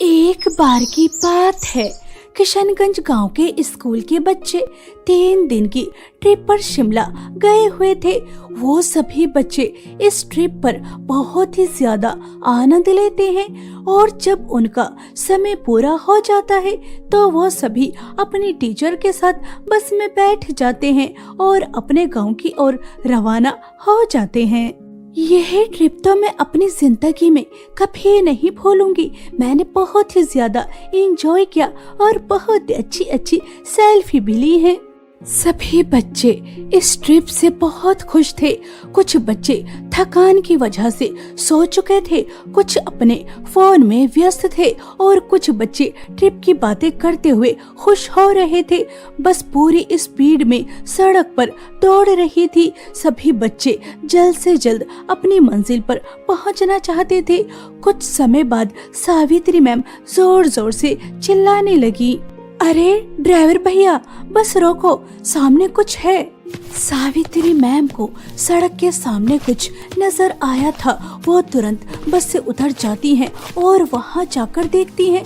एक बार की बात है, किशनगंज गांव के स्कूल के बच्चे 3 दिन की ट्रिप पर शिमला गए हुए थे। वो सभी बच्चे इस ट्रिप पर बहुत ही ज्यादा आनंद लेते हैं और जब उनका समय पूरा हो जाता है तो वो सभी अपनी टीचर के साथ बस में बैठ जाते हैं और अपने गांव की ओर रवाना हो जाते हैं। यह ट्रिप तो मैं अपनी जिंदगी में कभी नहीं भूलूंगी। मैंने बहुत ही ज्यादा एंजॉय किया और बहुत अच्छी अच्छी सेल्फी भी ली है। सभी बच्चे इस ट्रिप से बहुत खुश थे। कुछ बच्चे थकान की वजह से सो चुके थे, कुछ अपने फोन में व्यस्त थे और कुछ बच्चे ट्रिप की बातें करते हुए खुश हो रहे थे। बस पूरी स्पीड में सड़क पर दौड़ रही थी। सभी बच्चे जल्द से जल्द अपनी मंजिल पर पहुंचना चाहते थे। कुछ समय बाद सावित्री मैम जोर जोर से चिल्लाने लगी, अरे ड्राइवर भैया, बस रोको, सामने कुछ है। सावित्री मैम को सड़क के सामने कुछ नजर आया था। वो तुरंत बस से उतर जाती हैं और वहाँ जाकर देखती हैं,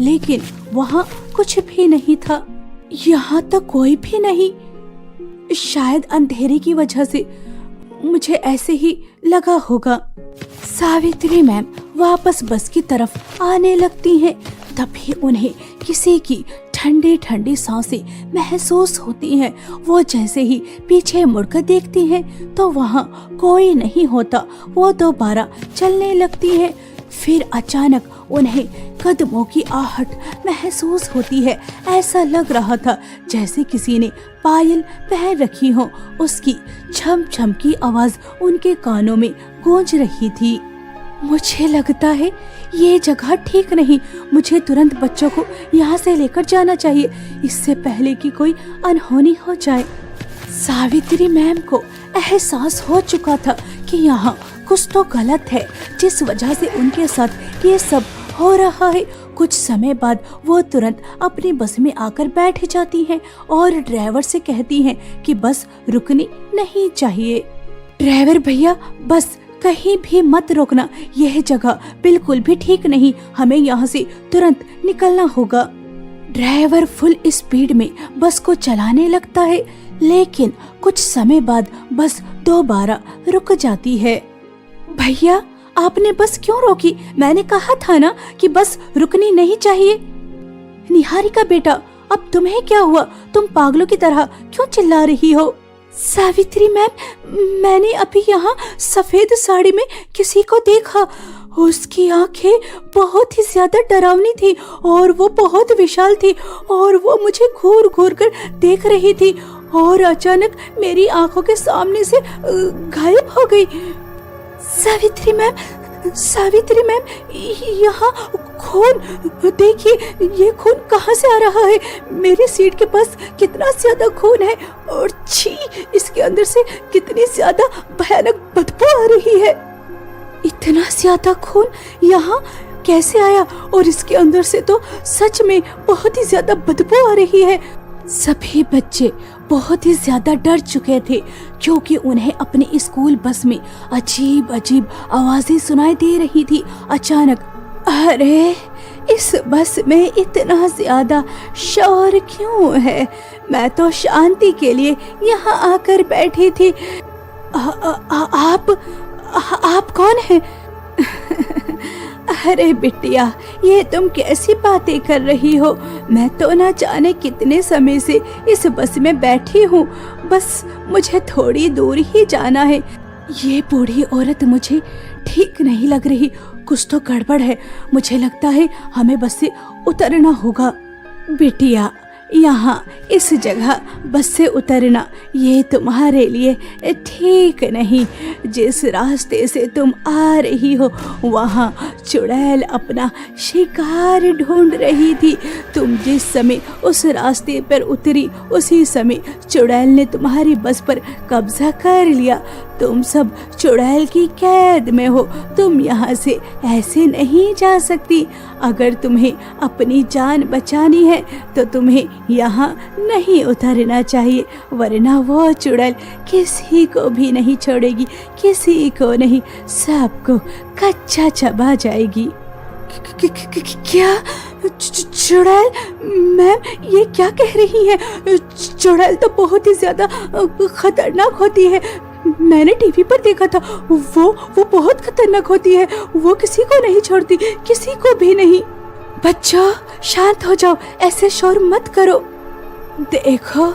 लेकिन वहाँ कुछ भी नहीं था। यहाँ तो कोई भी नहीं। शायद अंधेरे की वजह से, मुझे ऐसे ही लगा होगा। सावित्री मैम वापस बस की तरफ आने लगती हैं। तभी उन्हें किसी की ठंडी ठंडी सांसें महसूस होती हैं। वो जैसे ही पीछे मुड़कर देखती हैं तो वहाँ कोई नहीं होता। वो दोबारा चलने लगती हैं। फिर अचानक उन्हें कदमों की आहट महसूस होती है। ऐसा लग रहा था जैसे किसी ने पायल पहन रखी हो। उसकी छम छम की आवाज उनके कानों में गूंज रही थी। मुझे लगता है ये जगह ठीक नहीं। मुझे तुरंत बच्चों को यहाँ से लेकर जाना चाहिए, इससे पहले कि कोई अनहोनी हो जाए। सावित्री मैम को एहसास हो चुका था कि यहाँ कुछ तो गलत है, जिस वजह से उनके साथ ये सब हो रहा है। कुछ समय बाद वो तुरंत अपनी बस में आकर बैठ जाती हैं और ड्राइवर से कहती हैं कि बस रुकनी नहीं चाहिए। ड्राइवर भैया, बस कहीं भी मत रोकना, यह जगह बिल्कुल भी ठीक नहीं। हमें यहाँ से तुरंत निकलना होगा। ड्राइवर फुल स्पीड में बस को चलाने लगता है, लेकिन कुछ समय बाद बस दोबारा रुक जाती है। भैया, आपने बस क्यों रोकी? मैंने कहा था ना कि बस रुकनी नहीं चाहिए। निहारिका बेटा, अब तुम्हें क्या हुआ? तुम पागलों की तरह क्यों चिल्ला रही हो? सावित्री मैम, मैंने अभी यहाँ सफेद साड़ी में किसी को देखा। उसकी आंखें बहुत ही ज्यादा डरावनी थी और वो बहुत विशाल थी और वो मुझे घूर घूर कर देख रही थी और अचानक मेरी आंखों के सामने से गायब हो गई। सावित्री मैम, यहाँ खून देखिए, ये खून कहाँ से आ रहा है? मेरी सीट के पास कितना ज्यादा खून है और छी, इसके अंदर से कितनी ज्यादा भयानक बदबू आ रही है। इतना ज्यादा खून यहाँ कैसे आया? और इसके अंदर से तो सच में बहुत ही ज्यादा बदबू आ रही है। सभी बच्चे बहुत ही ज्यादा डर चुके थे क्योंकि उन्हें अपने स्कूल बस में अजीब अजीब आवाजें सुनाई दे रही थी। अचानक, अरे इस बस में इतना ज्यादा शोर क्यों है? मैं तो शांति के लिए यहाँ आकर बैठी थी। आप कौन हैं? अरे बिटिया, ये तुम कैसी बातें कर रही हो? मैं तो ना जाने कितने समय से इस बस में बैठी हूँ। बस मुझे थोड़ी दूर ही जाना है। ये बूढ़ी औरत मुझे ठीक नहीं लग रही। कुछ तो गड़बड़ है। मुझे लगता है हमें बस से उतरना होगा। बिटिया, यहाँ इस जगह बस से उतरना ये तुम्हारे लिए ठीक नहीं। जिस रास्ते से तुम आ रही हो वहाँ चुड़ैल अपना शिकार ढूंढ रही थी। तुम जिस समय उस रास्ते पर उतरी उसी समय चुड़ैल ने तुम्हारी बस पर कब्जा कर लिया। तुम सब चुड़ैल की कैद में हो। तुम यहाँ से ऐसे नहीं जा सकती। अगर तुम्हें अपनी जान बचानी है तो तुम्हें यहाँ नहीं उतरना चाहिए, वरना वो चुड़ैल किसी को भी नहीं छोड़ेगी, किसी को नहीं, सबको कच्चा चबा जाएगी। क्या? चुड़ैल? मैम, ये क्या कह रही हैं? चुड़ैल तो बहुत ही ज्यादा खतरनाक होती है। मैंने टीवी पर देखा था, वो बहुत खतरनाक होती है। वो किसी को नहीं छोड़ती, किसी को भी नहीं। बच्चों, शांत हो जाओ, ऐसे शोर मत करो। देखो,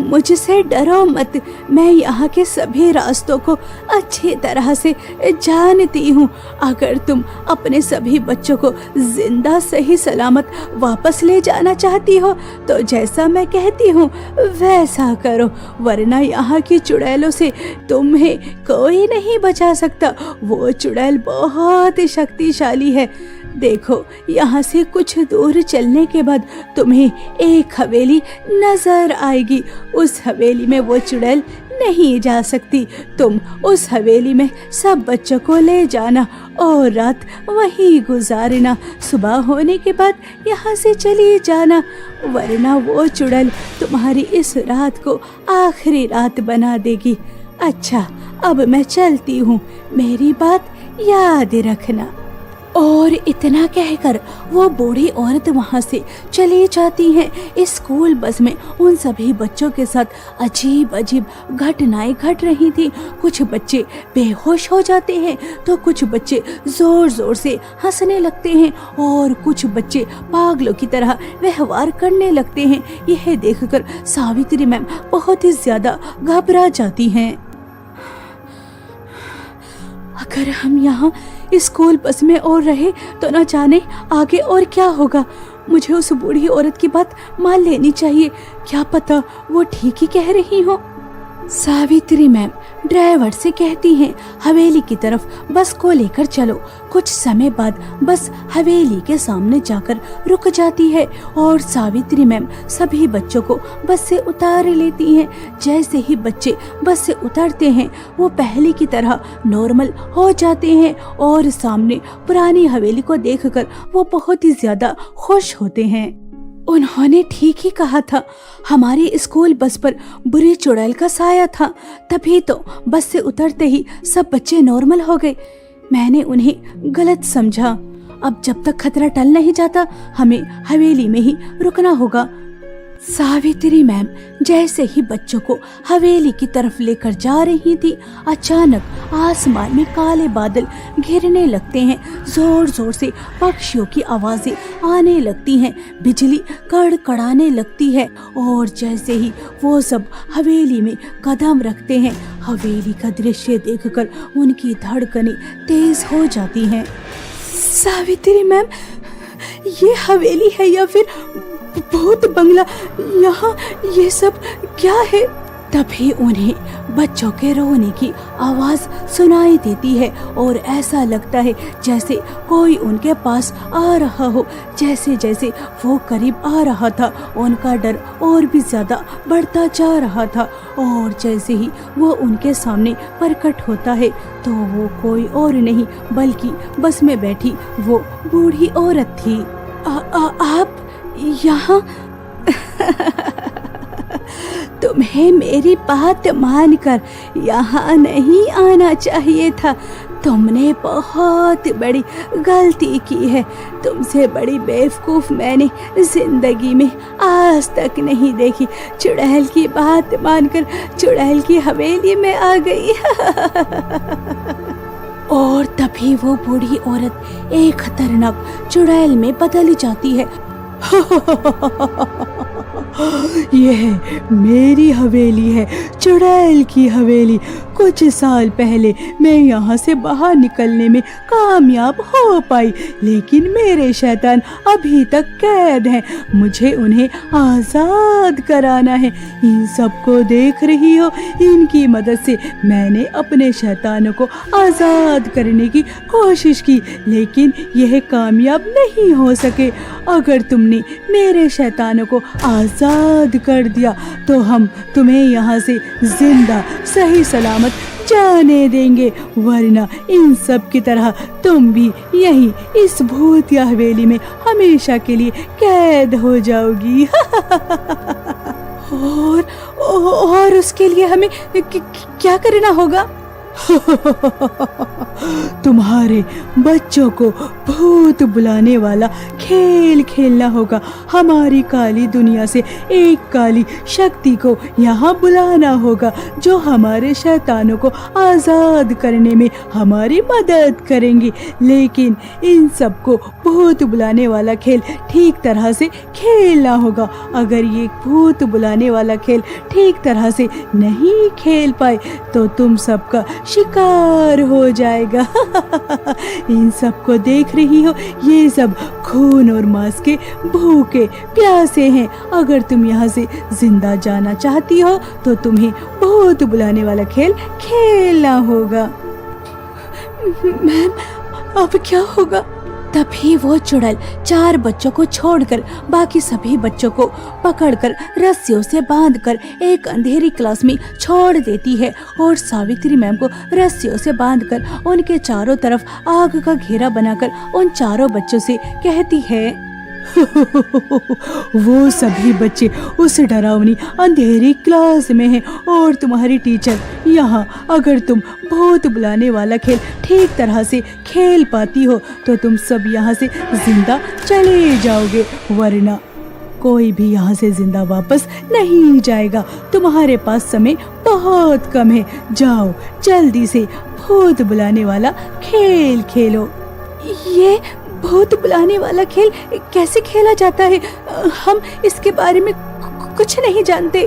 मुझसे डरो मत। मैं यहाँ के सभी रास्तों को अच्छी तरह से जानती हूँ। अगर तुम अपने सभी बच्चों को जिंदा सही सलामत वापस ले जाना चाहती हो तो जैसा मैं कहती हूँ वैसा करो, वरना यहाँ की चुड़ैलों से तुम्हें कोई नहीं बचा सकता। वो चुड़ैल बहुत शक्तिशाली है। देखो, यहाँ से कुछ दूर चलने के बाद तुम्हें एक हवेली नजर आएगी। उस हवेली में वो चुड़ैल नहीं जा सकती। तुम उस हवेली में सब बच्चों को ले जाना और रात वहीं गुजारना। सुबह होने के बाद यहाँ से चली जाना, वरना वो चुड़ैल तुम्हारी इस रात को आखिरी रात बना देगी। अच्छा, अब मैं चलती हूँ, मेरी बात याद रखना। और इतना कहकर वो बूढ़ी औरत वहाँ से चली जाती है। इस स्कूल बस में उन सभी बच्चों के साथ अजीब अजीब घटनाएं घट रही थी। कुछ बच्चे बेहोश हो जाते हैं तो कुछ बच्चे जोर जोर से हंसने लगते हैं और कुछ बच्चे पागलों की तरह व्यवहार करने लगते हैं। यह देखकर सावित्री मैम बहुत ही ज्यादा घबरा जाती हैं। अगर हम यहाँ स्कूल बस में और रहे तो न जाने आगे और क्या होगा। मुझे उस बूढ़ी औरत की बात मान लेनी चाहिए, क्या पता वो ठीक ही कह रही हो। सावित्री मैम ड्राइवर से कहती हैं, हवेली की तरफ बस को लेकर चलो। कुछ समय बाद बस हवेली के सामने जाकर रुक जाती है और सावित्री मैम सभी बच्चों को बस से उतार लेती हैं। जैसे ही बच्चे बस से उतरते हैं वो पहले की तरह नॉर्मल हो जाते हैं और सामने पुरानी हवेली को देखकर वो बहुत ही ज्यादा खुश होते हैं। उन्होंने ठीक ही कहा था, हमारी स्कूल बस पर बुरी चुड़ैल का साया था, तभी तो बस से उतरते ही सब बच्चे नॉर्मल हो गए। मैंने उन्हें गलत समझा। अब जब तक खतरा टल नहीं जाता हमें हवेली में ही रुकना होगा। सावित्री मैम जैसे ही बच्चों को हवेली की तरफ लेकर जा रही थी, अचानक आसमान में काले बादल घिरने लगते हैं। जोर जोर से पक्षियों की आवाजें आने लगती हैं, बिजली कड़कड़ाने लगती है और जैसे ही वो सब हवेली में कदम रखते हैं, हवेली का दृश्य देखकर उनकी धड़कनें तेज हो जाती हैं। सावित्री मैम, ये हवेली है या फिर भूत बंगला? यहाँ ये सब क्या है? तभी उन्हें बच्चों के रोने की आवाज सुनाई देती है और ऐसा लगता है जैसे कोई उनके पास आ रहा हो। जैसे जैसे वो करीब आ रहा था उनका डर और भी ज्यादा बढ़ता जा रहा था और जैसे ही वो उनके सामने प्रकट होता है तो वो कोई और नहीं बल्कि बस में बैठी वो बूढ़ी औरत थी। आप यहाँ? तुम्हें मेरी बात मानकर यहाँ नहीं आना चाहिए था। तुमने बहुत बड़ी गलती की है। तुमसे बड़ी बेवकूफ मैंने जिंदगी में आज तक नहीं देखी। चुड़ैल की बात मानकर चुड़ैल की हवेली में आ गई। और तभी वो बूढ़ी औरत एक खतरनाक चुड़ैल में बदल जाती है। यह मेरी हवेली है, चुड़ैल की हवेली। कुछ साल पहले मैं यहाँ से बाहर निकलने में कामयाब हो पाई, लेकिन मेरे शैतान अभी तक कैद हैं। मुझे उन्हें आजाद कराना है। इन सबको देख रही हो, इनकी मदद से मैंने अपने शैतानों को आजाद करने की कोशिश की, लेकिन यह कामयाब नहीं हो सके। अगर तुमने मेरे शैतानों को आजाद कर दिया तो हम तुम्हें यहाँ से जिंदा सही सलामत जाने देंगे, वरना इन सब की तरह तुम भी यही इस भूतिया हवेली में हमेशा के लिए कैद हो जाओगी। और उसके लिए हमें क्या करना होगा? तुम्हारे बच्चों को भूत बुलाने वाला खेल खेलना होगा। हमारी काली दुनिया से एक काली शक्ति को यहाँ बुलाना होगा जो हमारे शैतानों को आजाद करने में हमारी मदद करेंगी। लेकिन इन सबको भूत बुलाने वाला खेल ठीक तरह से खेलना होगा। अगर ये भूत बुलाने वाला खेल ठीक तरह से नहीं खेल पाए तो तुम सबका शिकार हो जाएगा। इन सबको देख रही हो, ये सब खून और मांस के भूखे प्यासे हैं। अगर तुम यहाँ से जिंदा जाना चाहती हो तो तुम्हें भूत बुलाने वाला खेल खेलना होगा। मैम, अब क्या होगा? तभी वो चुड़ैल 4 बच्चों को छोड़कर बाकी सभी बच्चों को पकड़कर रस्सियों से बांधकर एक अंधेरी क्लास में छोड़ देती है और सावित्री मैम को रस्सियों से बांधकर उनके चारों तरफ आग का घेरा बनाकर उन चारों बच्चों से कहती है वो सभी बच्चे उस डरावनी अंधेरी क्लास में हैं और तुम्हारी टीचर यहाँ। अगर तुम भूत बुलाने वाला खेल ठीक तरह से खेल पाती हो तो तुम सब यहाँ से जिंदा चले जाओगे, वरना कोई भी यहाँ से जिंदा वापस नहीं जाएगा। तुम्हारे पास समय बहुत कम है। जाओ जल्दी से भूत बुलाने वाला खेल खेलो। ये भूत बुलाने वाला खेल कैसे खेला जाता है? हम इसके बारे में कुछ नहीं जानते।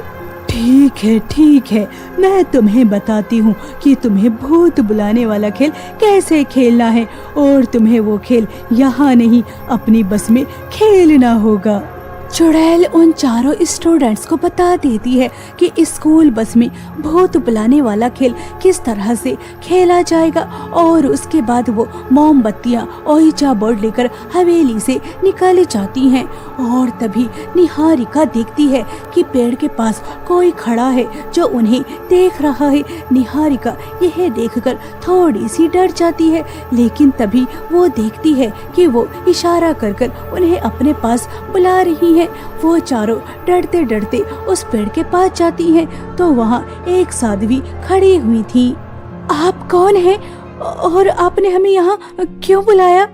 ठीक है, मैं तुम्हें बताती हूँ कि तुम्हें भूत बुलाने वाला खेल कैसे खेलना है और तुम्हें वो खेल यहाँ नहीं अपनी बस में खेलना होगा। चुड़ैल उन चारों स्टूडेंट्स को बता देती है कि स्कूल बस में भूत बुलाने वाला खेल किस तरह से खेला जाएगा और उसके बाद वो मोमबत्तियां ओइचा बोर्ड लेकर हवेली से निकल जाती हैं। और तभी निहारिका देखती है कि पेड़ के पास कोई खड़ा है जो उन्हें देख रहा है। निहारिका यह देखकर थोड़ी सी डर जाती है, लेकिन तभी वो देखती है कि वो इशारा कर कर उन्हें अपने पास बुला रही है। वो चारों डरते डरते उस पेड़ के पास जाती हैं तो वहाँ एक साध्वी खड़ी हुई थी। आप कौन हैं और आपने हमें यहाँ क्यों बुलाया?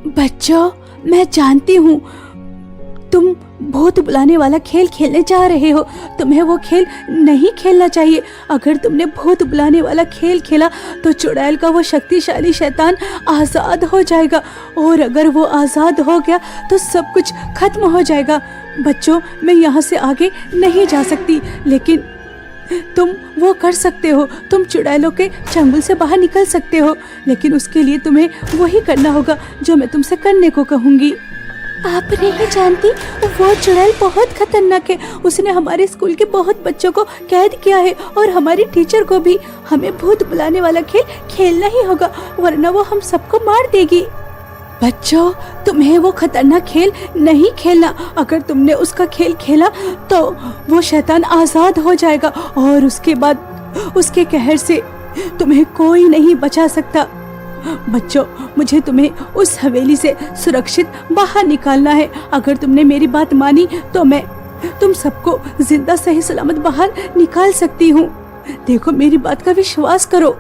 बच्चों, मैं जानती हूँ तुम भूत बुलाने वाला खेल खेलने जा रहे हो। तुम्हें वो खेल नहीं खेलना चाहिए। अगर तुमने भूत बुलाने वाला खेल खेला तो चुड़ैल का वो शक्तिशाली शैतान आजाद हो जाएगा और अगर वो आजाद हो गया तो सब कुछ खत्म हो जाएगा। बच्चों, मैं यहाँ से आगे नहीं जा सकती, लेकिन तुम वो कर सकते हो। तुम चुड़ैलों के चंगुल से बाहर निकल सकते हो, लेकिन उसके लिए तुम्हें वही करना होगा जो मैं तुमसे करने को कहूँगी। आप नहीं जानती, वो चुड़ैल बहुत खतरनाक है। उसने हमारे स्कूल के बहुत बच्चों को कैद किया है और हमारी टीचर को भी। हमें भूत बुलाने वाला खेल खेलना ही होगा, वरना वो हम सबको मार देगी। बच्चों, तुम्हें वो खतरनाक खेल नहीं खेलना। अगर तुमने उसका खेल खेला तो वो शैतान आजाद हो जाएगा और उसके बाद उसके कहर से तुम्हें कोई नहीं बचा सकता। बच्चों, मुझे तुम्हें उस हवेली से सुरक्षित बाहर निकालना है। अगर तुमने मेरी बात मानी तो मैं तुम सबको जिंदा सही सलामत बाहर निकाल सकती हूँ। देखो, मेरी बात का विश्वास करो।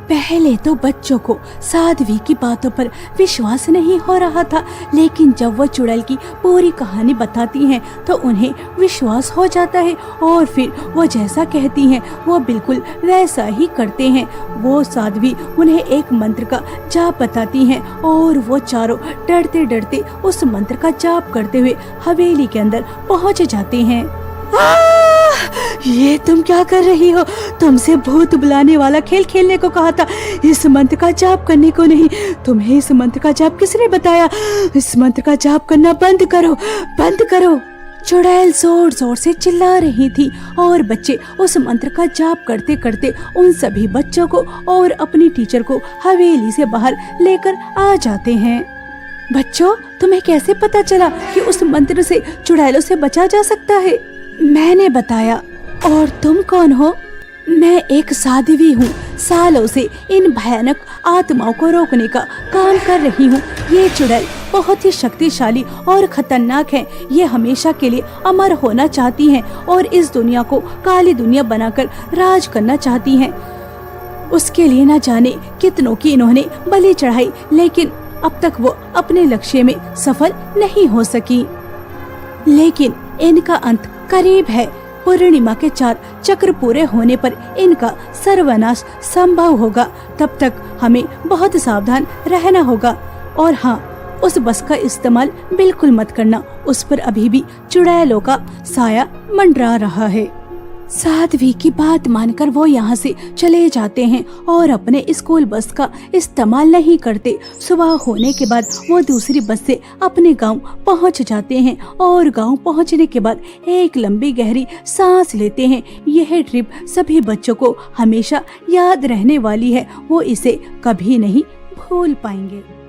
पहले तो बच्चों को साध्वी की बातों पर विश्वास नहीं हो रहा था, लेकिन जब वो चुड़ैल की पूरी कहानी बताती हैं तो उन्हें विश्वास हो जाता है और फिर वो जैसा कहती हैं वो बिल्कुल वैसा ही करते हैं। वो साध्वी उन्हें एक मंत्र का जाप बताती हैं और वो चारों डरते डरते उस मंत्र का जाप करते हुए हवेली के अंदर पहुंच जाते हैं। ये तुम क्या कर रही हो? तुमसे भूत बुलाने वाला खेल खेलने को कहा था, इस मंत्र का जाप करने को नहीं। तुम्हें इस मंत्र का जाप किसने बताया? इस मंत्र का जाप करना बंद करो, बंद करो। चुड़ैल जोर जोर से चिल्ला रही थी और बच्चे उस मंत्र का जाप करते करते उन सभी बच्चों को और अपनी टीचर को हवेली से बाहर लेकर आ जाते हैं। बच्चों, तुम्हें कैसे पता चला कि उस मंत्र से चुड़ैलों से बचा जा सकता है? मैंने बताया। और तुम कौन हो? मैं एक साध्वी हूँ। सालों से इन भयानक आत्माओं को रोकने का काम कर रही हूँ। ये चुड़ैल बहुत ही शक्तिशाली और खतरनाक है। ये हमेशा के लिए अमर होना चाहती हैं और इस दुनिया को काली दुनिया बनाकर राज करना चाहती हैं। उसके लिए ना जाने कितनों की इन्होंने बलि चढ़ाई, लेकिन अब तक वो अपने लक्ष्य में सफल नहीं हो सकी। लेकिन इनका अंत करीब है। पूर्णिमा के 4 चक्र पूरे होने पर इनका सर्वनाश संभव होगा। तब तक हमें बहुत सावधान रहना होगा। और हाँ, उस बस का इस्तेमाल बिल्कुल मत करना, उस पर अभी भी चुड़ैलों का साया मंडरा रहा है। साध्वी की बात मानकर वो यहाँ से चले जाते हैं और अपने स्कूल बस का इस्तेमाल नहीं करते। सुबह होने के बाद वो दूसरी बस से अपने गांव पहुँच जाते हैं और गांव पहुँचने के बाद एक लंबी गहरी सांस लेते हैं। यह ट्रिप सभी बच्चों को हमेशा याद रहने वाली है, वो इसे कभी नहीं भूल पाएंगे।